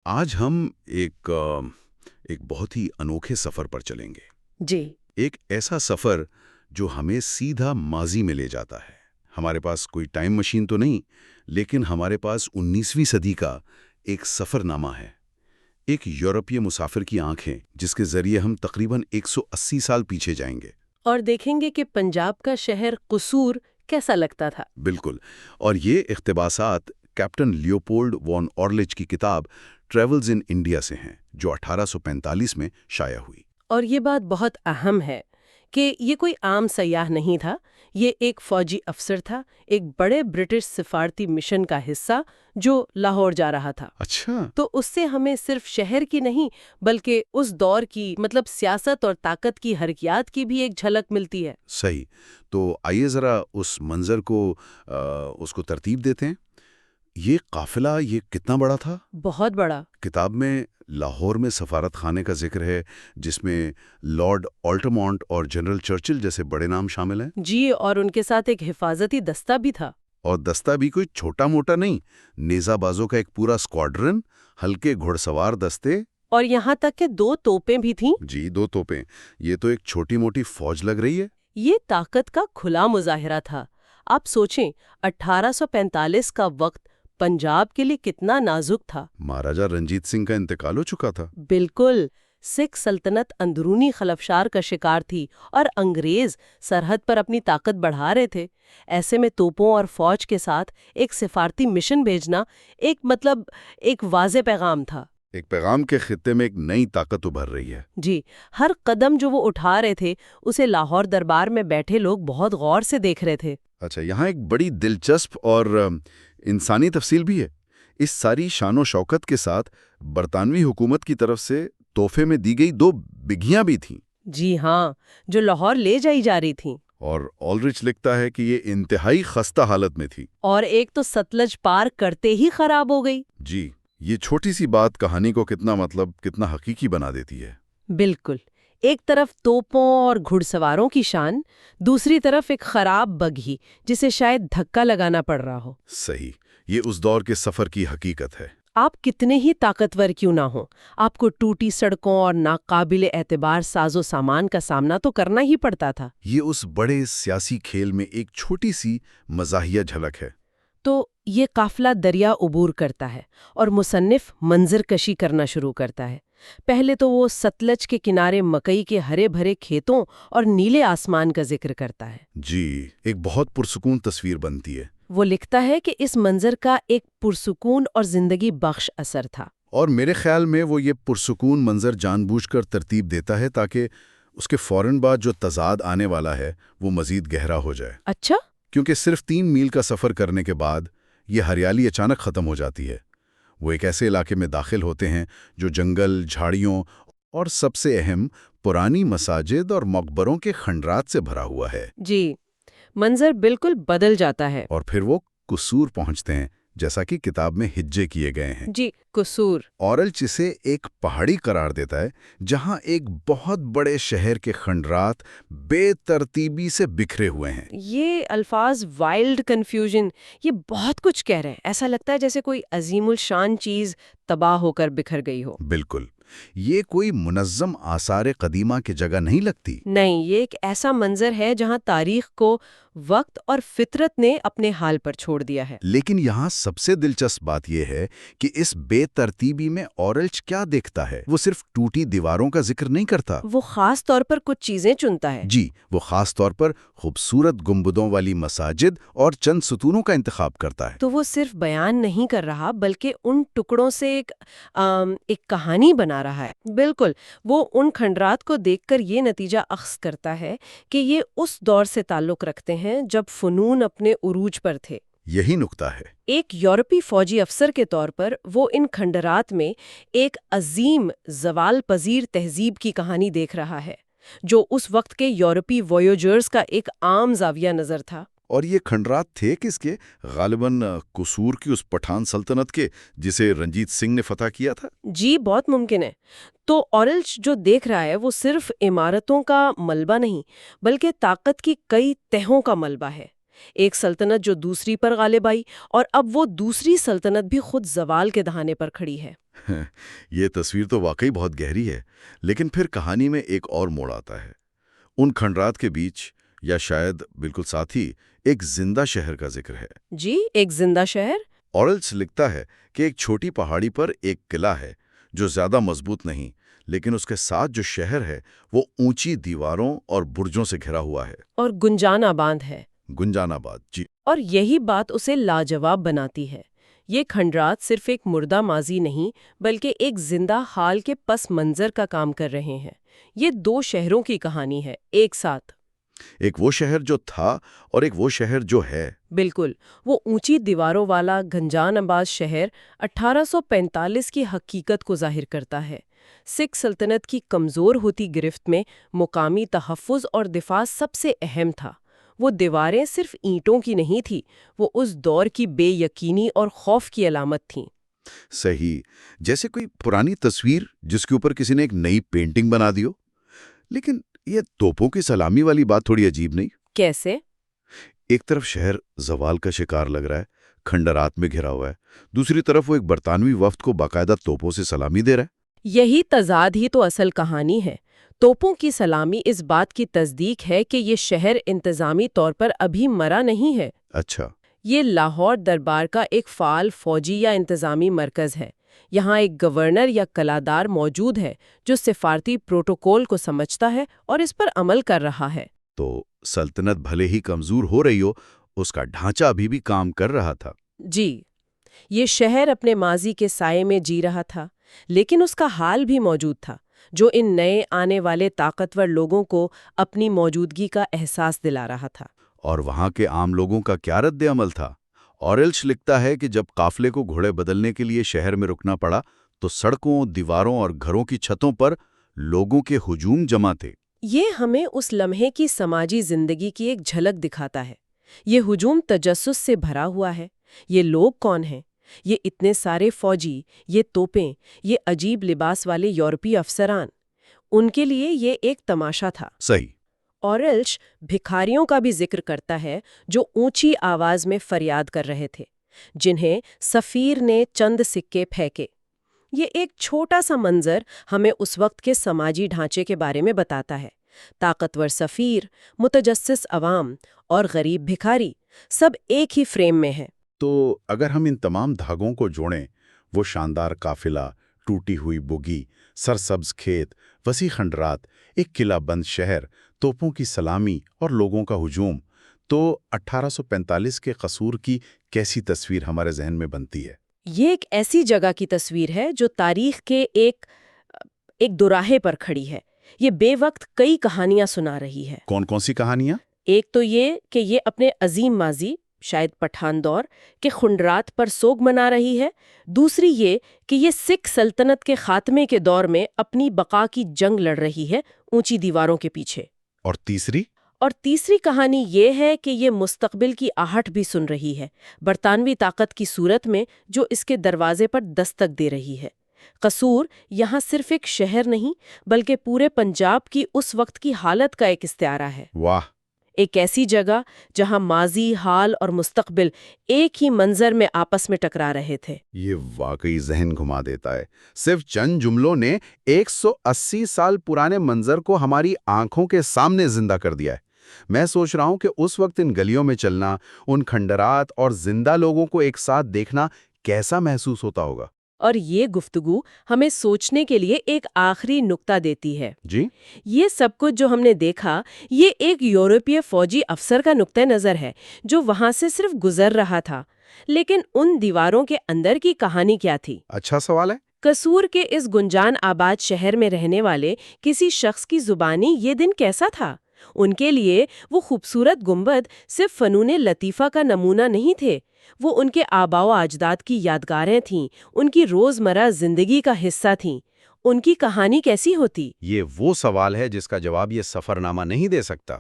آج ہم ایک بہت ہی انوکھے سفر پر چلیں گے۔ جی۔ ایک ایسا سفر جو ہمیں سیدھا ماضی میں لے جاتا ہے۔ ہمارے پاس کوئی ٹائم مشین تو نہیں، لیکن ہمارے پاس 19ویں صدی کا ایک سفر نامہ ہے۔ ایک یورپی مسافر کی آنکھیں جس کے ذریعے ہم تقریباً 180 سال پیچھے جائیں گے۔ اور دیکھیں گے کہ پنجاب کا شہر قصور کیسا لگتا تھا۔ بالکل، اور یہ اقتباسات کیپٹن لیوپولڈ وان اورلچ کی کتاب ٹریولز ان انڈیا سے ہیں، جو 1845 میں شائع ہوئی۔ اور یہ بات بہت اہم ہے کہ یہ کوئی عام سیاح نہیں تھا، یہ ایک فوجی افسر تھا، ایک بڑے برٹش سفارتی مشن کا حصہ جو لاہور جا رہا تھا۔ اچھا۔ تو اس سے ہمیں صرف شہر کی نہیں بلکہ اس دور کی سیاست اور طاقت کی حرکیات کی بھی ایک جھلک ملتی ہے۔ صحیح، تو آئیے ذرا اس منظر کو اس کو ترتیب دیتے ہیں۔ یہ قافلہ یہ کتنا بڑا تھا؟ بہت بڑا۔ کتاب میں لاہور میں سفارت خانے کا ذکر ہے، جس میں لارڈ آلٹمونٹ اور جنرل چرچل جیسے بڑے نام شامل ہیں۔ جی، اور ان کے ساتھ ایک حفاظتی دستہ بھی تھا۔ اور دستہ بھی کوئی چھوٹا موٹا نہیں، نیزہ بازوں کا ایک پورا اسکواڈرن، ہلکے گھڑ سوار دستے، اور یہاں تک کہ 2 توپیں بھی تھیں۔ جی 2 توپیں، یہ تو ایک چھوٹی موٹی فوج لگ رہی ہے۔ یہ طاقت کا کھلا مظاہرہ تھا۔ آپ سوچیں 1845 کا وقت پنجاب کے لیے کتنا نازک تھا۔ مہاراجہ رنجیت سنگھ کا انتقال ہو چکا تھا۔ بالکل، سکھ سلطنت اندرونی خلفشار کا شکار تھی اور انگریز سرحد پر اپنی طاقت بڑھا رہے تھے۔ ایسے میں توپوں اور فوج کے ساتھ ایک سفارتی مشن بھیجنا ایک واضح پیغام تھا۔ ایک پیغام کے خطے میں ایک نئی طاقت ابھر رہی ہے۔ جی، ہر قدم جو وہ اٹھا رہے تھے اسے لاہور دربار میں بیٹھے لوگ بہت غور سے دیکھ رہے تھے۔ اچھا، یہاں ایک بڑی دلچسپ اور انسانی تفصیل بھی ہے۔ اس ساری شان و شوکت کے ساتھ برطانوی حکومت کی طرف سے تحفے میں دی گئی 2 بگھیاں بھی تھیں۔ جی ہاں، جو لاہور لے جائی جا رہی تھیں۔ اور اولرچ لکھتا ہے کہ یہ انتہائی خستہ حالت میں تھی۔ اور ایک تو ستلج پار کرتے ہی خراب ہو گئی۔ جی، یہ چھوٹی سی بات کہانی کو کتنا حقیقی بنا دیتی ہے۔ بالکل، ایک طرف توپوں اور گھڑ سواروں کی شان، دوسری طرف ایک خراب بگھی جسے شاید دھکا لگانا پڑ رہا ہو۔ صحیح، یہ اس دور کے سفر کی حقیقت ہے۔ آپ کتنے ہی طاقتور کیوں نہ ہوں، آپ کو ٹوٹی سڑکوں اور ناقابل اعتبار ساز و سامان کا سامنا تو کرنا ہی پڑتا تھا۔ یہ اس بڑے سیاسی کھیل میں ایک چھوٹی سی مزاحیہ جھلک ہے۔ تو یہ قافلہ دریا عبور کرتا ہے اور مصنف منظر کشی کرنا شروع کرتا ہے۔ پہلے تو وہ ستلج کے کنارے مکئی کے ہرے بھرے کھیتوں اور نیلے آسمان کا ذکر کرتا ہے۔ جی، ایک بہت پرسکون تصویر بنتی ہے۔ وہ لکھتا ہے کہ اس منظر کا ایک پرسکون اور زندگی بخش اثر تھا۔ اور میرے خیال میں وہ یہ پرسکون منظر جان بوجھ کر ترتیب دیتا ہے تاکہ اس کے فوراً بعد جو تضاد آنے والا ہے وہ مزید گہرا ہو جائے۔ اچھا؟ کیونکہ صرف 3 میل کا سفر کرنے کے بعد یہ ہریالی اچانک ختم ہو جاتی ہے۔ وہ ایک ایسے علاقے میں داخل ہوتے ہیں جو جنگل، جھاڑیوں اور سب سے اہم پرانی مساجد اور مقبروں کے کھنڈرات سے بھرا ہوا ہے۔ جی، منظر بالکل بدل جاتا ہے۔ اور پھر وہ قصور پہنچتے ہیں، جیسا کہ کتاب میں ہجے کیے گئے ہیں۔ جی، قصور۔ اورلچ اسے ایک پہاڑی قرار دیتا ہے جہاں ایک بہت بڑے شہر کے کھنڈرات بے ترتیبی سے بکھرے ہوئے ہیں۔ یہ الفاظ وائلڈ کنفیوژن، یہ بہت کچھ کہہ رہے ہیں۔ ایسا لگتا ہے جیسے کوئی عظیم الشان چیز تباہ ہو کر بکھر گئی ہو۔ بالکل، یہ کوئی منظم آثار قدیمہ کی جگہ نہیں لگتی۔ نہیں، یہ ایک ایسا منظر ہے جہاں تاریخ کو وقت اور فطرت نے اپنے حال پر چھوڑ دیا ہے۔ لیکن یہاں سب سے دلچسپ بات یہ ہے کہ اس بے ترتیبی میں اورلچ کیا دیکھتا ہے؟ وہ صرف ٹوٹی دیواروں کا ذکر نہیں کرتا۔ وہ خاص طور پر کچھ چیزیں چنتا ہے۔ جی، وہ خاص طور پر خوبصورت گنبدوں والی مساجد اور چند ستونوں کا انتخاب کرتا ہے۔ تو وہ صرف بیان نہیں کر رہا بلکہ ان ٹکڑوں سے ایک کہانی بنا رہا ہے۔ بالکل، وہ ان کھنڈرات کو دیکھ کر یہ نتیجہ اخذ کرتا ہے کہ یہ اس دور سے تعلق رکھتے ہیں جب فنون اپنے عروج پر تھے۔ یہی نکتہ ہے۔ ایک یورپی فوجی افسر کے طور پر وہ ان کھنڈرات میں ایک عظیم زوال پذیر تہذیب کی کہانی دیکھ رہا ہے جو اس وقت کے یورپی وویجرز کا ایک عام زاویہ نظر تھا۔ اور یہ کھنڈرات تھے کس کے؟ غالباً قصور کی اس پٹھان سلطنت کے جسے رنجیت سنگھ نے فتح کیا تھا۔ جی، بہت ممکن ہے۔ تو اورلچ جو دیکھ رہا ہے وہ صرف عمارتوں کا ملبہ نہیں بلکہ طاقت کی کئی تہوں کا ملبہ ہے۔ ایک سلطنت جو دوسری پر غالب آئی اور اب وہ دوسری سلطنت بھی خود زوال کے دہانے پر کھڑی ہے۔ یہ تصویر تو واقعی بہت گہری ہے، لیکن پھر کہانی میں ایک اور موڑ آتا ہے۔ ان کھنڈرات کے بیچ، یا شاید بالکل ساتھ ہی، ایک زندہ شہر کا ذکر ہے۔ جی، ایک زندہ شہر؟ اورلس لکھتا ہے کہ ایک چھوٹی پہاڑی پر ایک قلعہ ہے جو زیادہ مضبوط نہیں، لیکن اس کے ساتھ جو شہر ہے وہ اونچی دیواروں اور برجوں سے گھرا ہوا ہے۔ اور گنجان آباد ہے۔ گنجان آباد، جی۔ اور یہی بات اسے لاجواب بناتی ہے۔ یہ کھنڈرات صرف ایک مردہ ماضی نہیں بلکہ ایک زندہ حال کے پس منظر کا کام کر رہے ہیں۔ یہ دو شہروں کی کہانی ہے ایک ساتھ۔ ایک وہ شہر جو تھا اور ایک وہ شہر جو ہے۔ بالکل، وہ اونچی دیواروں والا گنجان آباد شہر 1845 کی حقیقت کو ظاہر کرتا ہے۔ سکھ سلطنت کی کمزور ہوتی گرفت میں مقامی تحفظ اور دفاع سب سے اہم تھا۔ وہ دیواریں صرف اینٹوں کی نہیں تھی، وہ اس دور کی بے یقینی اور خوف کی علامت تھیں۔ صحیح، جیسے کوئی پرانی تصویر جس کے اوپر کسی نے ایک نئی پینٹنگ بنا دی ہو۔ لیکن یہ توپوں کی سلامی والی بات تھوڑی عجیب نہیں؟ کیسے؟ ایک طرف شہر زوال کا شکار لگ رہا ہے، کھنڈرات میں گھرا ہوا ہے، دوسری طرف وہ ایک برطانوی وفد کو باقاعدہ توپوں سے سلامی دے رہا ہے۔ یہی تضاد ہی تو اصل کہانی ہے۔ توپوں کی سلامی اس بات کی تصدیق ہے کہ یہ شہر انتظامی طور پر ابھی مرا نہیں ہے۔ اچھا۔ یہ لاہور دربار کا ایک فعال فوجی یا انتظامی مرکز ہے۔ یہاں ایک گورنر یا قلعہدار موجود ہے جو سفارتی پروٹوکول کو سمجھتا ہے اور اس پر عمل کر رہا ہے۔ تو سلطنت بھلے ہی کمزور ہو رہی ہو، اس کا ڈھانچہ ابھی بھی کام کر رہا تھا۔ جی، یہ شہر اپنے ماضی کے سائے میں جی رہا تھا، لیکن اس کا حال بھی موجود تھا جو ان نئے آنے والے طاقتور لوگوں کو اپنی موجودگی کا احساس دلا رہا تھا۔ اور وہاں کے عام لوگوں کا کیا رد عمل تھا؟ اورلش لکھتا ہے کہ جب قافلے کو گھوڑے بدلنے کے لیے شہر میں رکنا پڑا تو سڑکوں، دیواروں اور گھروں کی چھتوں پر لوگوں کے ہجوم جمع تھے۔ یہ ہمیں اس لمحے کی سماجی زندگی کی ایک جھلک دکھاتا ہے۔ یہ ہجوم تجسس سے بھرا ہوا ہے۔ یہ لوگ کون ہیں؟ یہ اتنے سارے فوجی، یہ توپیں، یہ عجیب لباس والے یورپی افسران، ان کے لیے یہ ایک تماشا تھا۔ صحیح۔ اورلش بھکاریوں کا بھی ذکر کرتا ہے جو اونچی آواز میں فریاد کر رہے تھے، جنہیں سفیر نے چند سکے پھینکے۔ یہ ایک چھوٹا سا منظر ہمیں اس وقت کے سماجی ڈھانچے کے بارے میں بتاتا ہے۔ طاقتور سفیر، متجسس عوام اور غریب بھکاری سب ایک ہی فریم میں ہیں۔ تو اگر ہم ان تمام دھاگوں کو جوڑیں، وہ شاندار قافلہ، ٹوٹی ہوئی بوگی، سرسبز کھیت، وسیع کھنڈرات، ایک قلعہ بند شہر، توپوں کی سلامی اور لوگوں کا ہجوم، تو 1845 کے قصور کی کیسی تصویر ہمارے ذہن میں بنتی ہے؟ یہ ایک ایسی جگہ کی تصویر ہے جو تاریخ کے ایک دوراہے پر کھڑی ہے۔ یہ بے وقت کئی کہانیاں سنا رہی ہے۔ کون کون سی کہانیاں؟ ایک تو یہ کہ یہ اپنے عظیم ماضی، شاید پٹھان دور کے کھنڈرات پر سوگ منا رہی ہے۔ دوسری یہ کہ یہ سکھ سلطنت کے خاتمے کے دور میں اپنی بقا کی جنگ لڑ رہی ہے اونچی دیواروں کے پیچھے۔ اور تیسری؟ اور تیسری کہانی یہ ہے کہ یہ مستقبل کی آہٹ بھی سن رہی ہے، برطانوی طاقت کی صورت میں جو اس کے دروازے پر دستک دے رہی ہے۔ قصور یہاں صرف ایک شہر نہیں بلکہ پورے پنجاب کی اس وقت کی حالت کا ایک استعارہ ہے۔ واہ! ایک ایسی جگہ جہاں ماضی، حال اور مستقبل ایک ہی منظر میں آپس میں ٹکرا رہے تھے۔ یہ واقعی ذہن گھما دیتا ہے۔ صرف چند جملوں نے 180 سال پرانے منظر کو ہماری آنکھوں کے سامنے زندہ کر دیا ہے۔ میں سوچ رہا ہوں کہ اس وقت ان گلیوں میں چلنا، ان کھنڈرات اور زندہ لوگوں کو ایک ساتھ دیکھنا کیسا محسوس ہوتا ہوگا۔ اور یہ گفتگو ہمیں سوچنے کے لیے ایک آخری نکتہ دیتی ہے۔ جی؟ یہ سب کچھ جو ہم نے دیکھا، یہ ایک یورپی فوجی افسر کا نقطہ نظر ہے جو وہاں سے صرف گزر رہا تھا، لیکن ان دیواروں کے اندر کی کہانی کیا تھی؟ اچھا سوال ہے۔ قصور کے اس گنجان آباد شہر میں رہنے والے کسی شخص کی زبانی یہ دن کیسا تھا؟ ان کے لیے وہ خوبصورت گنبد صرف فنون لطیفہ کا نمونہ نہیں تھے، وہ ان کے آباء و اجداد کی یادگاریں تھیں، ان کی روزمرہ زندگی کا حصہ تھیں۔ ان کی کہانی کیسی ہوتی؟ یہ وہ سوال ہے جس کا جواب یہ سفر نامہ نہیں دے سکتا۔